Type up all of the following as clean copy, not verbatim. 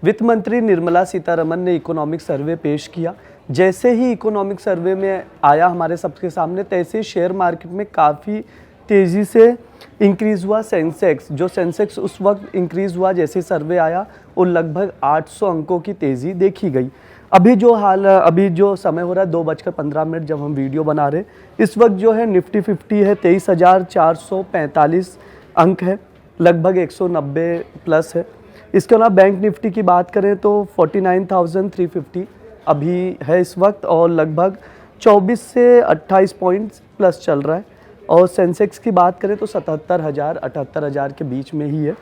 वित्त मंत्री निर्मला सीतारमण ने इकोनॉमिक सर्वे पेश किया। जैसे ही इकोनॉमिक सर्वे में आया हमारे सबके सामने, तैसे शेयर मार्केट में काफ़ी तेज़ी से इंक्रीज़ हुआ। सेंसेक्स उस वक्त इंक्रीज़ हुआ जैसे सर्वे आया और लगभग 800 अंकों की तेज़ी देखी गई। अभी जो समय हो रहा है 2:15 जब हम वीडियो बना रहे, इस वक्त जो है निफ्टी 50 है 23,445 अंक है, लगभग 190 प्लस है। इसके अलावा बैंक निफ्टी की बात करें तो 49,350 अभी है इस वक्त और लगभग 24 से 28 पॉइंट्स प्लस चल रहा है। और सेंसेक्स की बात करें तो 77,000-78,000 के बीच में ही है।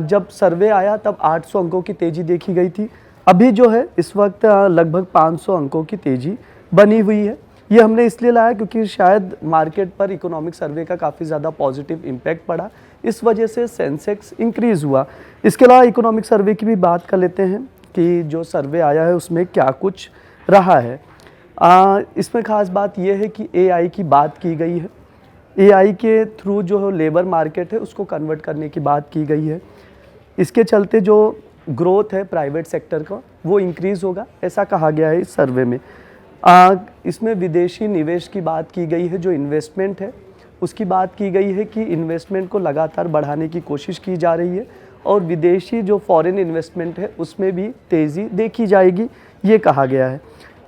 जब सर्वे आया तब 800 अंकों की तेज़ी देखी गई थी। अभी जो है इस वक्त लगभग 500 अंकों की तेज़ी बनी हुई है। ये हमने इसलिए लाया क्योंकि शायद मार्केट पर इकोनॉमिक सर्वे का काफ़ी ज़्यादा पॉजिटिव इम्पैक्ट पड़ा, इस वजह से सेंसेक्स इंक्रीज़ हुआ। इसके अलावा इकोनॉमिक सर्वे की भी बात कर लेते हैं कि जो सर्वे आया है उसमें क्या कुछ रहा है। इसमें ख़ास बात यह है कि एआई की बात की गई है। एआई के थ्रू जो लेबर मार्केट है उसको कन्वर्ट करने की बात की गई है। इसके चलते जो ग्रोथ है प्राइवेट सेक्टर का वो इंक्रीज़ होगा, ऐसा कहा गया है इस सर्वे में। इसमें विदेशी निवेश की बात की गई है, जो इन्वेस्टमेंट है उसकी बात की गई है कि इन्वेस्टमेंट को लगातार बढ़ाने की कोशिश की जा रही है और विदेशी जो फॉरेन इन्वेस्टमेंट है उसमें भी तेज़ी देखी जाएगी, ये कहा गया है।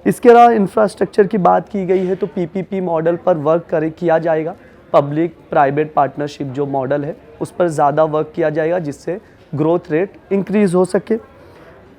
इसके अलावा इंफ्रास्ट्रक्चर की बात की गई है तो पीपीपी मॉडल पर वर्क किया जाएगा। पब्लिक प्राइवेट पार्टनरशिप जो मॉडल है उस पर ज़्यादा वर्क किया जाएगा जिससे ग्रोथ रेट इंक्रीज़ हो सके।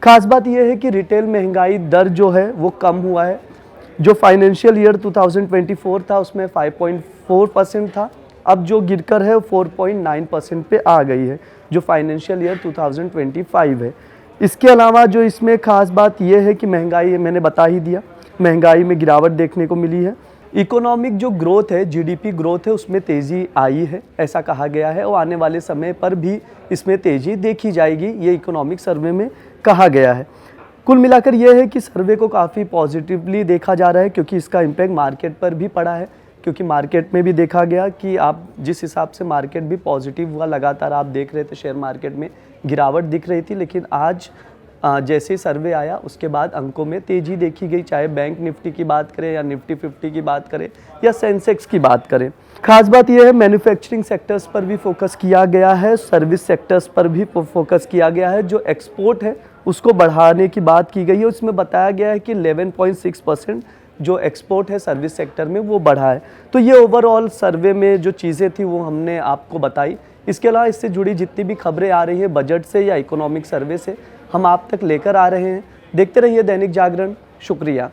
खास बात यह है कि रिटेल महंगाई दर जो है वो कम हुआ है। जो फाइनेंशियल ईयर 2024 था उसमें 5.4% था, अब जो गिरकर है 4.9% पे आ गई है जो फाइनेंशियल ईयर 2025 है। इसके अलावा जो इसमें ख़ास बात यह है कि महंगाई मैंने बता ही दिया, महंगाई में गिरावट देखने को मिली है। इकोनॉमिक जो ग्रोथ है, जीडीपी ग्रोथ है, उसमें तेज़ी आई है, ऐसा कहा गया है और आने वाले समय पर भी इसमें तेज़ी देखी जाएगी, ये इकोनॉमिक सर्वे में कहा गया है। कुल मिलाकर यह है कि सर्वे को काफ़ी पॉजिटिवली देखा जा रहा है क्योंकि इसका इम्पैक्ट मार्केट पर भी पड़ा है। क्योंकि मार्केट में भी देखा गया कि आप जिस हिसाब से मार्केट भी पॉजिटिव हुआ, लगातार आप देख रहे थे शेयर मार्केट में गिरावट दिख रही थी, लेकिन आज जैसे सर्वे आया उसके बाद अंकों में तेज़ी देखी गई, चाहे बैंक निफ्टी की बात करें या निफ्टी 50 की बात करें या सेंसेक्स की बात करें। खास बात यह है मैन्युफैक्चरिंग सेक्टर्स पर भी फोकस किया गया है, सर्विस सेक्टर्स पर भी फोकस किया गया है। जो एक्सपोर्ट है उसको बढ़ाने की बात की गई है, उसमें बताया गया है कि 11.6% जो एक्सपोर्ट है सर्विस सेक्टर में वो बढ़ा है। तो ये ओवरऑल सर्वे में जो चीज़ें थी वो हमने आपको बताई। इसके अलावा इससे जुड़ी जितनी भी खबरें आ रही है बजट से या इकोनॉमिक सर्वे से, हम आप तक लेकर आ रहे हैं। देखते रहिए दैनिक जागरण। शुक्रिया।